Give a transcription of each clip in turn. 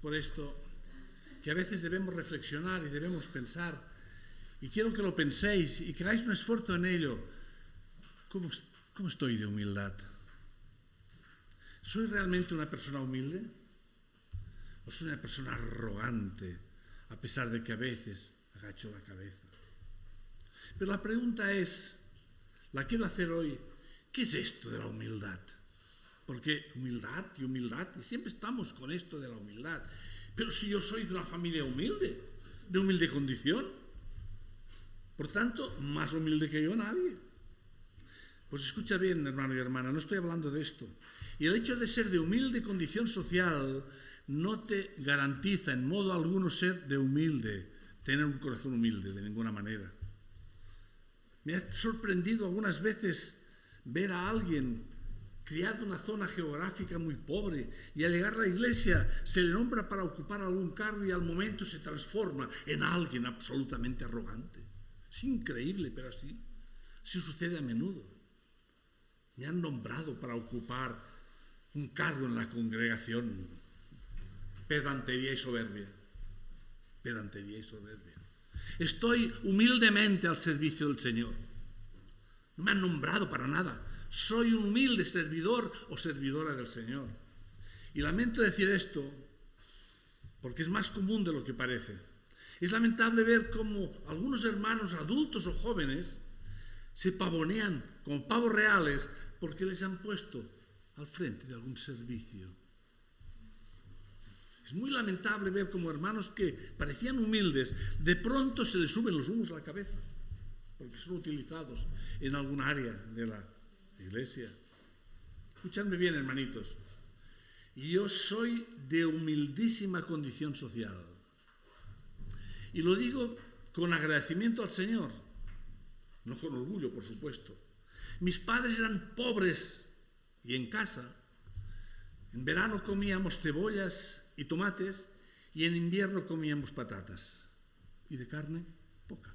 por esto que a veces debemos reflexionar y debemos pensar, y quiero que lo penséis y que hagáis un esfuerzo en ello. ¿Cómo estoy de humildad? ¿Soy realmente una persona humilde? ¿O soy una persona arrogante, a pesar de que a veces agacho la cabeza? Pero la pregunta es, la quiero hacer hoy, ¿qué es esto de la humildad? Porque humildad, y siempre estamos con esto de la humildad. Pero si yo soy de una familia humilde, de humilde condición, por tanto, más humilde que yo nadie. Pues escucha bien, hermano y hermana, no estoy hablando de esto. Y el hecho de ser de humilde condición social no te garantiza en modo alguno ser de humilde, tener un corazón humilde, de ninguna manera. Me ha sorprendido algunas veces ver a alguien criado en una zona geográfica muy pobre y al llegar a la iglesia se le nombra para ocupar algún cargo y al momento se transforma en alguien absolutamente arrogante. Es increíble, pero así sucede a menudo. Me han nombrado para ocupar un cargo en la congregación. Pedantería y soberbia. Pedantería y soberbia. Estoy humildemente al servicio del Señor. No me han nombrado para nada. Soy un humilde servidor o servidora del Señor. Y lamento decir esto porque es más común de lo que parece. Es lamentable ver cómo algunos hermanos adultos o jóvenes se pavonean como pavos reales porque les han puesto al frente de algún servicio. Es muy lamentable ver cómo hermanos que parecían humildes, de pronto se les suben los humos a la cabeza, porque son utilizados en algún área de la iglesia. Escuchadme bien, hermanitos. Yo soy de humildísima condición social. Y lo digo con agradecimiento al Señor, no con orgullo, por supuesto. Mis padres eran pobres y en casa, en verano comíamos cebollas y tomates y en invierno comíamos patatas. Y de carne, poca.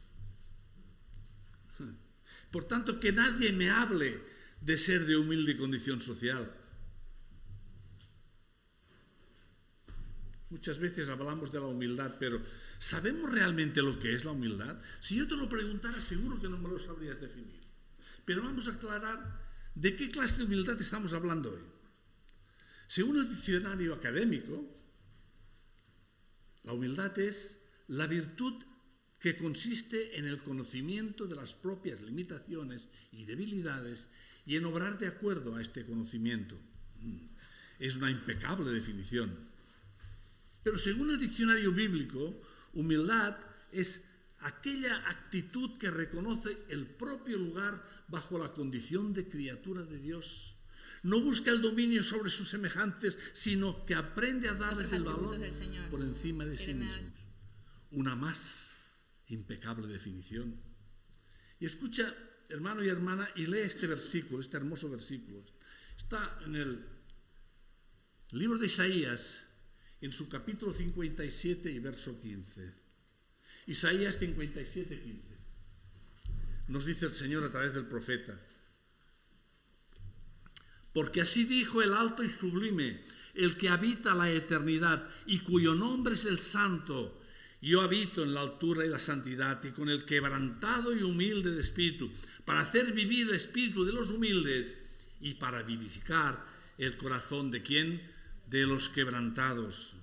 Por tanto, que nadie me hable de ser de humilde condición social. Muchas veces hablamos de la humildad, pero ¿sabemos realmente lo que es la humildad? Si yo te lo preguntara, seguro que no me lo sabrías definir. Pero vamos a aclarar de qué clase de humildad estamos hablando hoy. Según el diccionario académico, la humildad es la virtud que consiste en el conocimiento de las propias limitaciones y debilidades y en obrar de acuerdo a este conocimiento. Es una impecable definición. Pero según el diccionario bíblico, humildad es aquella actitud que reconoce el propio lugar bajo la condición de criatura de Dios. No busca el dominio sobre sus semejantes, sino que aprende a darles el valor por encima de sí mismos. Una más impecable definición. Y escucha, hermano y hermana, y lee este versículo, este hermoso versículo. Está en el libro de Isaías, en su capítulo 57 y verso 15. Isaías 57, 15. Nos dice el Señor a través del profeta: porque así dijo el alto y sublime, el que habita la eternidad y cuyo nombre es el Santo. Yo habito en la altura y la santidad y con el quebrantado y humilde de espíritu, para hacer vivir el espíritu de los humildes y para vivificar el corazón de ¿quién? De los quebrantados.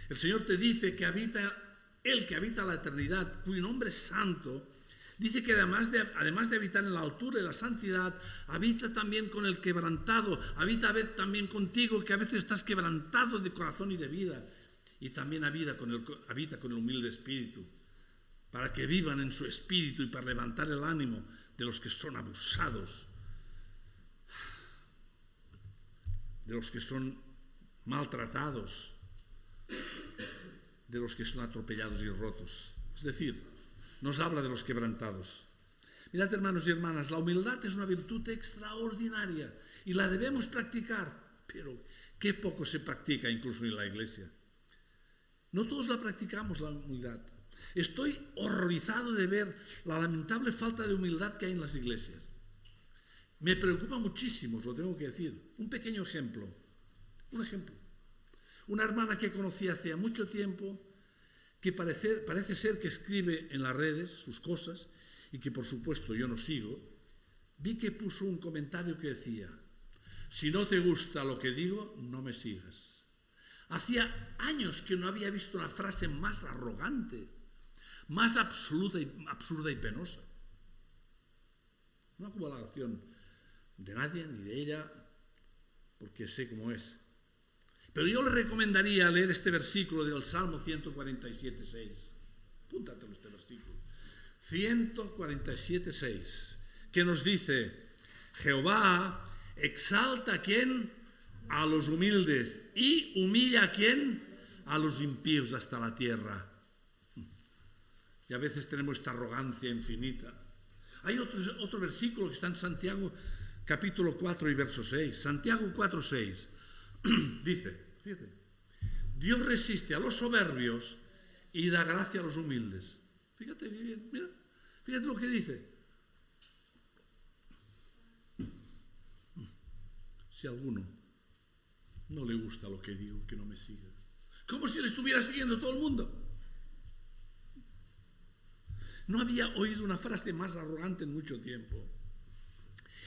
El Señor te dice que habita, el que habita la eternidad, cuyo nombre es Santo. Dice que además de habitar en la altura y la santidad, habita también con el quebrantado, habita también contigo, que a veces estás quebrantado de corazón y de vida, y también habita con el humilde espíritu, para que vivan en su espíritu y para levantar el ánimo de los que son abusados, de los que son maltratados, de los que son atropellados y rotos. Es decir, nos habla de los quebrantados. Mirad, hermanos y hermanas, la humildad es una virtud extraordinaria y la debemos practicar, pero qué poco se practica incluso en la iglesia. No todos la practicamos, la humildad. Estoy horrorizado de ver la lamentable falta de humildad que hay en las iglesias. Me preocupa muchísimo, os lo tengo que decir. Un pequeño ejemplo. Un ejemplo. Una hermana que conocí hace mucho tiempo, que parece ser que escribe en las redes sus cosas y que por supuesto yo no sigo, vi que puso un comentario que decía: si no te gusta lo que digo, no me sigas. Hacía años que no había visto una frase más arrogante, más absurda y penosa. No hago valoración de nadie ni de ella, porque sé cómo es. Pero yo le recomendaría leer este versículo del Salmo 147:6. Apúntatelo este versículo. 147:6, que nos dice: Jehová exalta a ¿quién? A los humildes, y humilla a ¿quién? A los impíos hasta la tierra. Y a veces tenemos esta arrogancia infinita. Hay otro versículo que está en Santiago capítulo 4 y verso 6. Santiago 4:6 dice, fíjate, Dios resiste a los soberbios y da gracia a los humildes. Fíjate bien, mira, fíjate lo que dice. Si a alguno no le gusta lo que digo, que no me siga. Como si le estuviera siguiendo todo el mundo. No había oído una frase más arrogante en mucho tiempo.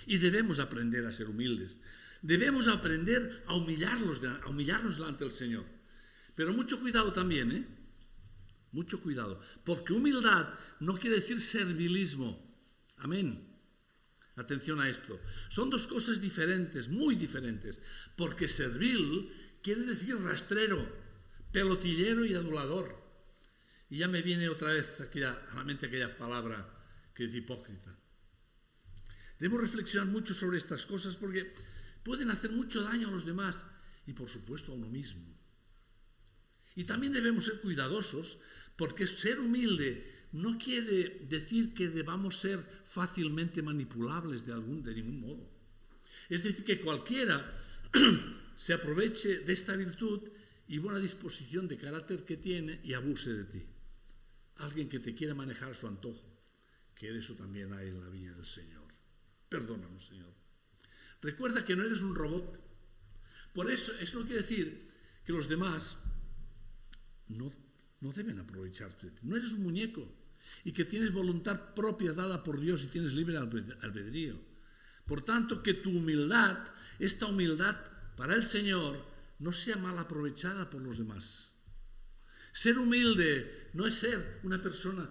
Y debemos aprender a ser humildes. Debemos aprender a humillarnos delante del Señor. Pero mucho cuidado también, ¿eh? Mucho cuidado. Porque humildad no quiere decir servilismo. Amén. Atención a esto. Son dos cosas diferentes, muy diferentes. Porque servil quiere decir rastrero, pelotillero y adulador. Y ya me viene otra vez a la mente aquella palabra que es hipócrita. Debemos reflexionar mucho sobre estas cosas porque pueden hacer mucho daño a los demás y por supuesto a uno mismo. Y también debemos ser cuidadosos porque ser humilde no quiere decir que debamos ser fácilmente manipulables de ningún modo. Es decir, que cualquiera se aproveche de esta virtud y buena disposición de carácter que tiene y abuse de ti. Alguien que te quiera manejar a su antojo, que de eso también hay en la viña del Señor. Perdónanos, Señor. Recuerda que no eres un robot. Por eso no quiere decir que los demás no deben aprovecharte de ti. No eres un muñeco y que tienes voluntad propia dada por Dios y tienes libre albedrío. Por tanto, que tu humildad, esta humildad para el Señor, no sea mal aprovechada por los demás. Ser humilde no es ser una persona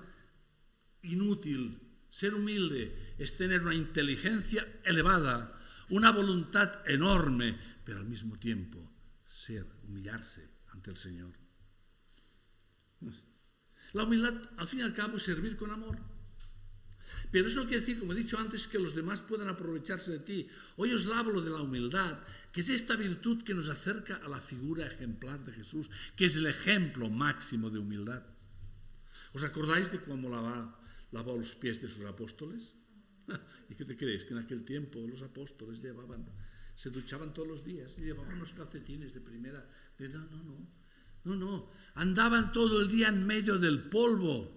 inútil. Ser humilde es tener una inteligencia elevada, una voluntad enorme, pero al mismo tiempo humillarse ante el Señor. La humildad, al fin y al cabo, es servir con amor. Pero eso no quiere decir, como he dicho antes, que los demás puedan aprovecharse de ti. Hoy os hablo de la humildad, que es esta virtud que nos acerca a la figura ejemplar de Jesús, que es el ejemplo máximo de humildad. ¿Os acordáis de cómo lavó los pies de sus apóstoles? ¿Y qué te crees? Que en aquel tiempo los apóstoles se duchaban todos los días y llevaban unos calcetines de primera. No. Andaban todo el día en medio del polvo.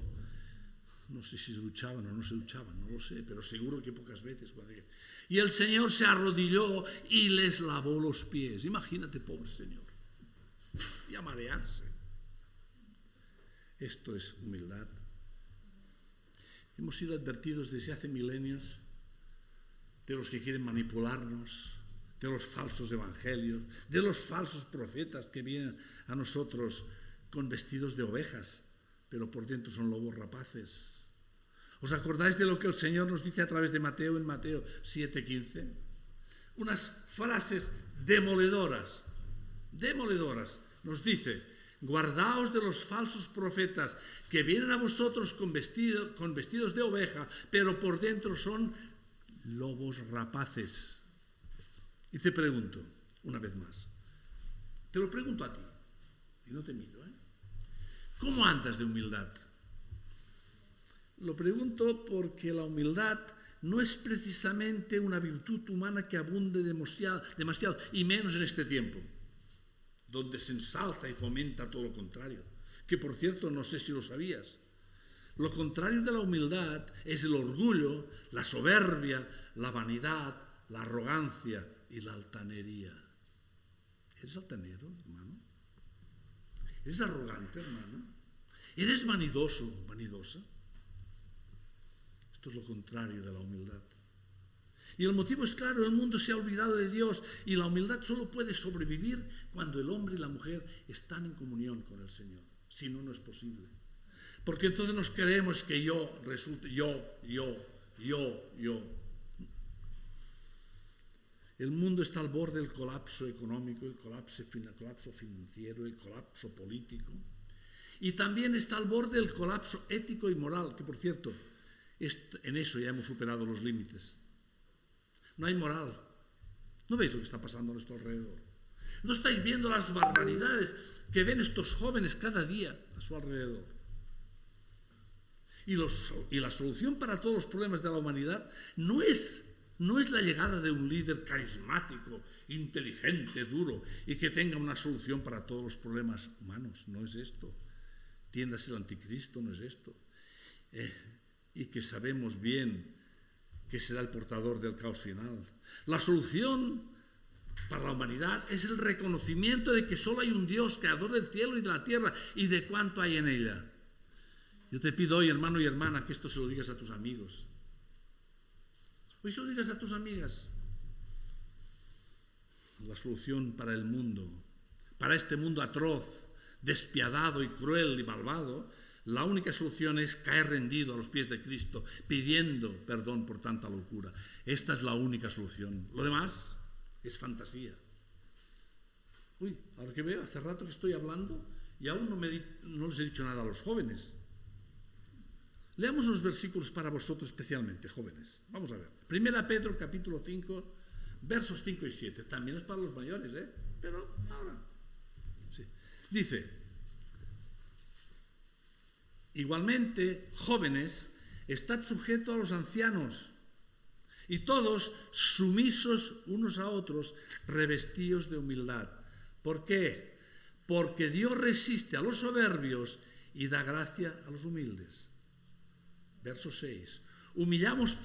No sé si se duchaban o no se duchaban, no lo sé, pero seguro que pocas veces. Y el Señor se arrodilló y les lavó los pies. Imagínate, pobre Señor. Y a marearse. Esto es humildad. Hemos sido advertidos desde hace milenios de los que quieren manipularnos, de los falsos evangelios, de los falsos profetas que vienen a nosotros con vestidos de ovejas, pero por dentro son lobos rapaces. ¿Os acordáis de lo que el Señor nos dice a través de Mateo en Mateo 7:15? Unas frases demoledoras. Nos dice: guardaos de los falsos profetas que vienen a vosotros con vestidos de oveja, pero por dentro son lobos rapaces. Y te pregunto, una vez más, te lo pregunto a ti, y no te miro, ¿cómo andas de humildad? Lo pregunto porque la humildad no es precisamente una virtud humana que abunde demasiado, y menos en este tiempo, donde se ensalza y fomenta todo lo contrario. Que por cierto, no sé si lo sabías, lo contrario de la humildad es el orgullo, la soberbia, la vanidad, la arrogancia y la altanería. ¿Eres altanero, hermano? ¿Eres arrogante, hermano? ¿Eres vanidoso, vanidosa? Esto es lo contrario de la humildad. Y el motivo es claro, el mundo se ha olvidado de Dios y la humildad solo puede sobrevivir cuando el hombre y la mujer están en comunión con el Señor. Si no, no es posible. Porque entonces nos creemos que yo resulte, yo. El mundo está al borde del colapso económico, el colapso financiero, el colapso político. Y también está al borde del colapso ético y moral, que por cierto, en eso ya hemos superado los límites. No hay moral. ¿No veis lo que está pasando a nuestro alrededor? ¿No estáis viendo las barbaridades que ven estos jóvenes cada día a su alrededor? Y la solución para todos los problemas de la humanidad no es la llegada de un líder carismático, inteligente, duro y que tenga una solución para todos los problemas humanos. No es esto. Tiéndase el anticristo, no es esto. Y que sabemos bien que será el portador del caos final. La solución para la humanidad es el reconocimiento de que solo hay un Dios, creador del cielo y de la tierra, y de cuánto hay en ella. Yo te pido hoy, hermano y hermana, que esto se lo digas a tus amigos. Hoy se lo digas a tus amigas. La solución para el mundo, para este mundo atroz, despiadado y cruel y malvado, la única solución es caer rendido a los pies de Cristo, pidiendo perdón por tanta locura. Esta es la única solución. Lo demás es fantasía. Uy, ahora que veo, hace rato que estoy hablando y aún no les he dicho nada a los jóvenes. Leamos unos versículos para vosotros especialmente, jóvenes. Vamos a ver. 1 Pedro, capítulo 5, versos 5 y 7. También es para los mayores, pero ahora. Sí. Dice: igualmente, jóvenes, estad sujetos a los ancianos, y todos sumisos unos a otros, revestidos de humildad. ¿Por qué? Porque Dios resiste a los soberbios y da gracia a los humildes. Verso 6. Humillaos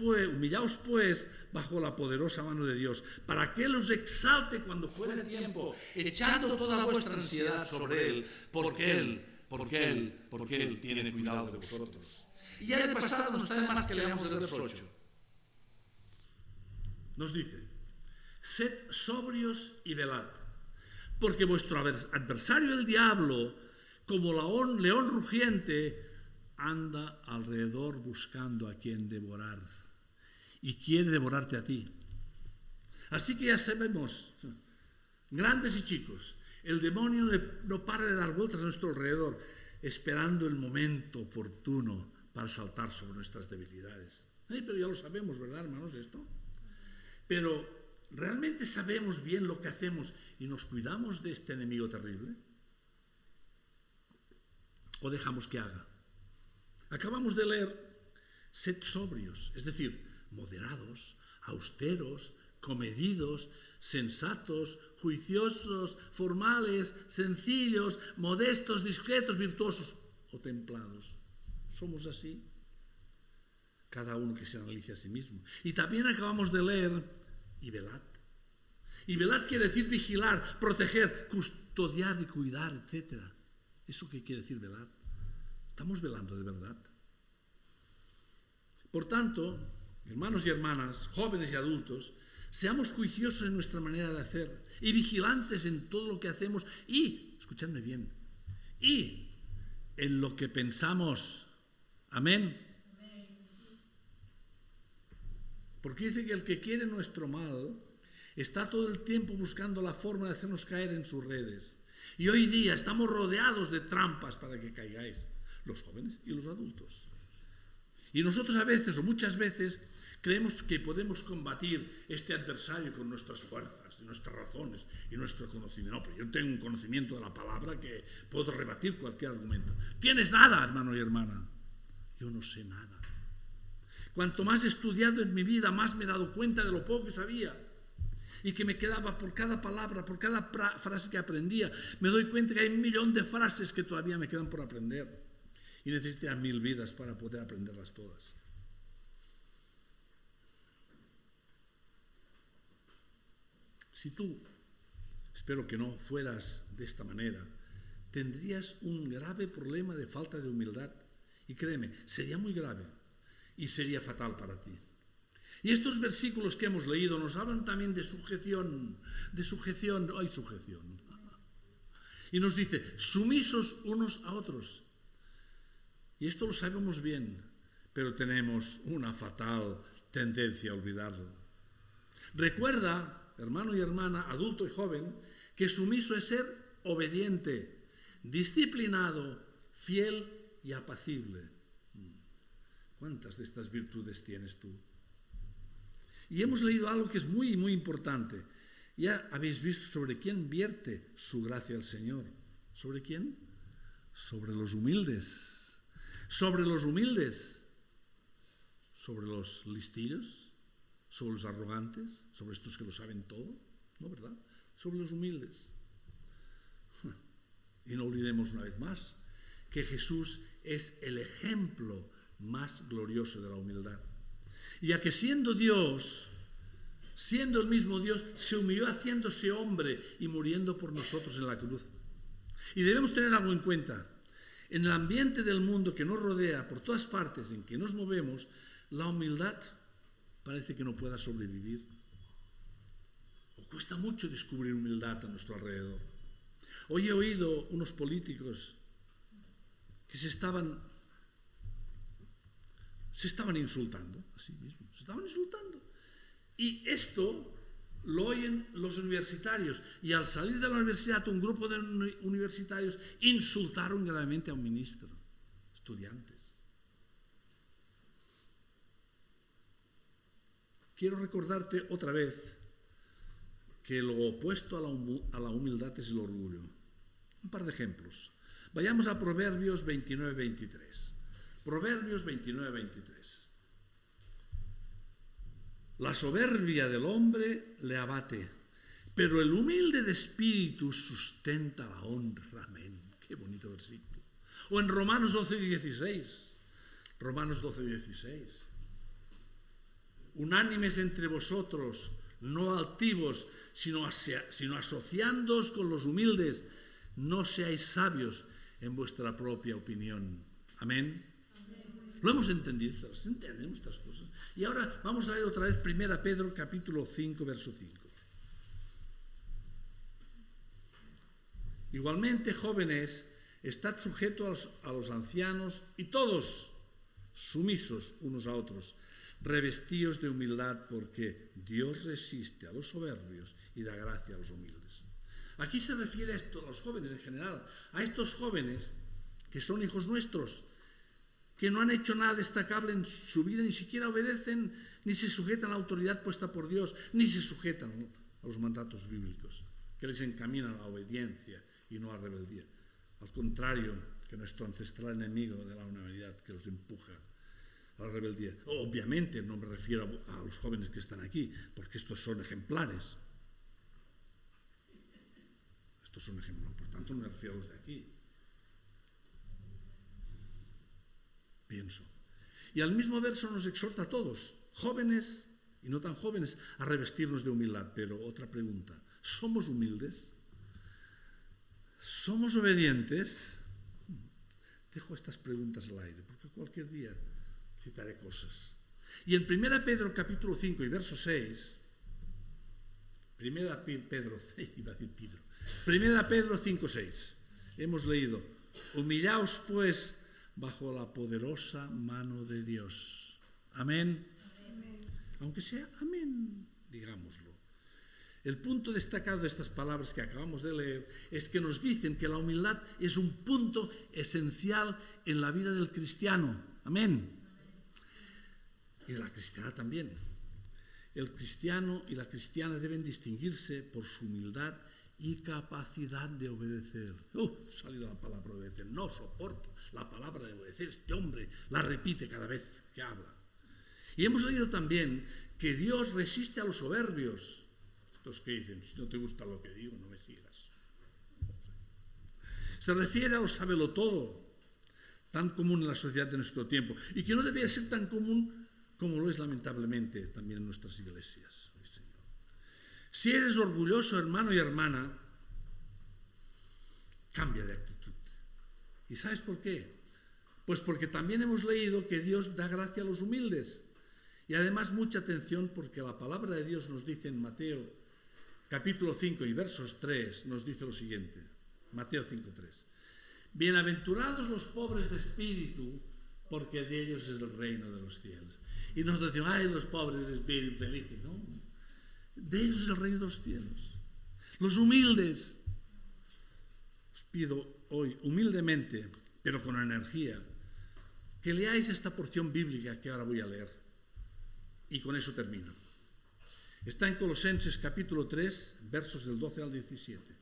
pues bajo la poderosa mano de Dios, para que Él os exalte cuando fuere tiempo, echando toda vuestra ansiedad sobre Él, porque Él tiene cuidado de vosotros. Y ya de pasado no está de más que leamos el verso 8. Nos dice: sed sobrios y velad, porque vuestro adversario el diablo, como león rugiente, anda alrededor buscando a quien devorar, y quiere devorarte a ti. Así que ya sabemos, grandes y chicos, el demonio no para de dar vueltas a nuestro alrededor, esperando el momento oportuno para saltar sobre nuestras debilidades. Pero ya lo sabemos, ¿verdad, hermanos, esto? Pero, ¿realmente sabemos bien lo que hacemos y nos cuidamos de este enemigo terrible? ¿O dejamos que haga? Acabamos de leer: sed sobrios, es decir, moderados, austeros, comedidos, sensatos, juiciosos, formales, sencillos, modestos, discretos, virtuosos o templados. ¿Somos así? Cada uno que se analice a sí mismo. Y también acabamos de leer: y velad. Y velad quiere decir vigilar, proteger, custodiar y cuidar, etc. ¿Eso qué quiere decir velad? ¿Estamos velando de verdad? Por tanto, hermanos y hermanas, jóvenes y adultos, seamos juiciosos en nuestra manera de hacer y vigilantes en todo lo que hacemos y, escuchadme bien, y en lo que pensamos. Amén. Porque dice que el que quiere nuestro mal está todo el tiempo buscando la forma de hacernos caer en sus redes. Y hoy día estamos rodeados de trampas para que caigáis, los jóvenes y los adultos. Y nosotros a veces, o muchas veces, creemos que podemos combatir este adversario con nuestras fuerzas, nuestras razones y nuestro conocimiento. No, pero yo tengo un conocimiento de la palabra que puedo rebatir cualquier argumento. ¿Tienes nada, hermano y hermana? Yo no sé nada. Cuanto más he estudiado en mi vida, más me he dado cuenta de lo poco que sabía. Y que me quedaba por cada palabra, por cada frase que aprendía. Me doy cuenta que hay 1.000.000 de frases que todavía me quedan por aprender. Y necesitan 1.000 vidas para poder aprenderlas todas. Si tú, espero que no, fueras de esta manera, tendrías un grave problema de falta de humildad. Y créeme, sería muy grave y sería fatal para ti. Y estos versículos que hemos leído nos hablan también de sujeción. Y nos dice, sumisos unos a otros. Y esto lo sabemos bien, pero tenemos una fatal tendencia a olvidarlo. Recuerda, hermano y hermana, adulto y joven, que sumiso es ser obediente, disciplinado, fiel y apacible. ¿Cuántas de estas virtudes tienes tú? Y hemos leído algo que es muy, muy importante. Ya habéis visto sobre quién vierte su gracia el Señor. ¿Sobre quién? Sobre los humildes. Sobre los humildes. Sobre los listillos. Sobre los arrogantes. Sobre estos que lo saben todo. ¿No, verdad? Sobre los humildes. Y no olvidemos una vez más que Jesús es el ejemplo más glorioso de la humildad. Ya que siendo Dios, siendo el mismo Dios, se humilló haciéndose hombre y muriendo por nosotros en la cruz. Y debemos tener algo en cuenta. En el ambiente del mundo que nos rodea, por todas partes en que nos movemos, la humildad parece que no pueda sobrevivir. O cuesta mucho descubrir humildad a nuestro alrededor. Hoy he oído unos políticos que se estaban insultando, así mismo, se estaban insultando. Y esto lo oyen los universitarios. Y al salir de la universidad, un grupo de universitarios insultaron gravemente a un ministro, estudiantes. Quiero recordarte otra vez que lo opuesto a la humildad es el orgullo. Un par de ejemplos. Vayamos a Proverbios 29-23. Proverbios 29-23. La soberbia del hombre le abate, pero el humilde de espíritu sustenta la honra. Amén. Qué bonito versículo. O en Romanos 12-16. Romanos 12-16. Unánimes entre vosotros, no altivos, sino asociándoos con los humildes. No seáis sabios en vuestra propia opinión. Amén. Lo hemos entendido, entendemos estas cosas. Y ahora vamos a leer otra vez 1 Pedro capítulo 5, verso 5. Igualmente, jóvenes, estad sujetos a los ancianos y todos sumisos unos a otros, revestidos de humildad, porque Dios resiste a los soberbios y da gracia a los humildes. Aquí se refiere a esto, a los jóvenes en general, a estos jóvenes que son hijos nuestros, que no han hecho nada destacable en su vida, ni siquiera obedecen, ni se sujetan a la autoridad puesta por Dios, ni se sujetan a los mandatos bíblicos, que les encaminan a la obediencia y no a la rebeldía. Al contrario, que nuestro ancestral enemigo de la humanidad, que los empuja a la rebeldía. Obviamente no me refiero a los jóvenes que están aquí, porque estos son ejemplares. Estos son ejemplares, por tanto no me refiero a los de aquí. Pienso. Y al mismo verso nos exhorta a todos, jóvenes y no tan jóvenes, a revestirnos de humildad. Pero otra pregunta, ¿somos humildes? ¿Somos obedientes? Dejo estas preguntas al aire, porque cualquier día citaré cosas. Y en 1 Pedro capítulo 5 y verso 6, 1 Pedro 5, 6, hemos leído, humillaos pues bajo la poderosa mano de Dios. Amén. Amén. Aunque sea amén, digámoslo. El punto destacado de estas palabras que acabamos de leer es que nos dicen que la humildad es un punto esencial en la vida del cristiano. Amén. Y de la cristiana también. El cristiano y la cristiana deben distinguirse por su humildad y capacidad de obedecer. Ha salido la palabra obedecer. No soporto la palabra de obedecer. Este hombre la repite cada vez que habla. Y hemos leído también que Dios resiste a los soberbios. Estos que dicen, si no te gusta lo que digo, no me sigas. Se refiere a los sabelotodo, tan común en la sociedad de nuestro tiempo, y que no debería ser tan común como lo es lamentablemente también en nuestras iglesias. Si eres orgulloso, hermano y hermana, cambia de actitud. ¿Y sabes por qué? Pues porque también hemos leído que Dios da gracia a los humildes. Y además mucha atención porque la palabra de Dios nos dice en Mateo capítulo 5 y versos 3, nos dice lo siguiente. Mateo 5:3. Bienaventurados los pobres de espíritu, porque de ellos es el reino de los cielos. Y nosotros decimos, ay, los pobres de espíritu felices. No, de ellos es el reino de los cielos. Los humildes. Os pido hoy humildemente, pero con energía, que leáis esta porción bíblica que ahora voy a leer. Y con eso termino. Está en Colosenses capítulo 3, versos del 12 al 17.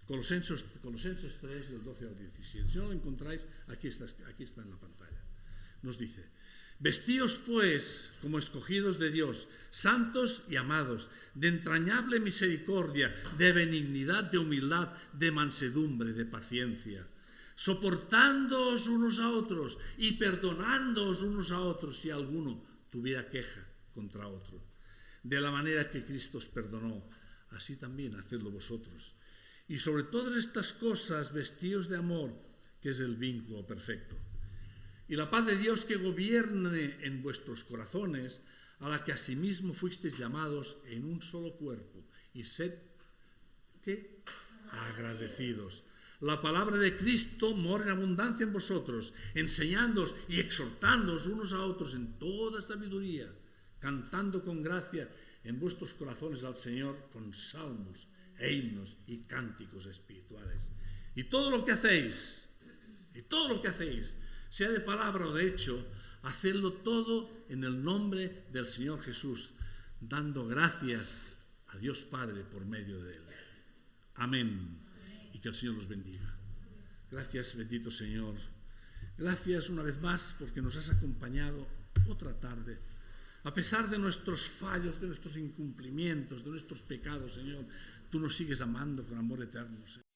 Colosenses 3, del 12 al 17. Si no lo encontráis, aquí está en la pantalla. Nos dice, vestíos pues como escogidos de Dios, santos y amados, de entrañable misericordia, de benignidad, de humildad, de mansedumbre, de paciencia, soportándoos unos a otros y perdonándoos unos a otros si alguno tuviera queja contra otro. De la manera que Cristo os perdonó, así también hacedlo vosotros. Y sobre todas estas cosas vestíos de amor, que es el vínculo perfecto. Y la paz de Dios que gobierne en vuestros corazones, a la que asimismo fuisteis llamados en un solo cuerpo. Y sed, ¿qué? Agradecidos. La palabra de Cristo mora en abundancia en vosotros, enseñándoos y exhortándoos unos a otros en toda sabiduría, cantando con gracia en vuestros corazones al Señor con salmos e himnos y cánticos espirituales. Y todo lo que hacéis, sea de palabra o de hecho, hacedlo todo en el nombre del Señor Jesús, dando gracias a Dios Padre por medio de Él. Amén. Y que el Señor los bendiga. Gracias, bendito Señor. Gracias una vez más porque nos has acompañado otra tarde. A pesar de nuestros fallos, de nuestros incumplimientos, de nuestros pecados, Señor, tú nos sigues amando con amor eterno, Señor.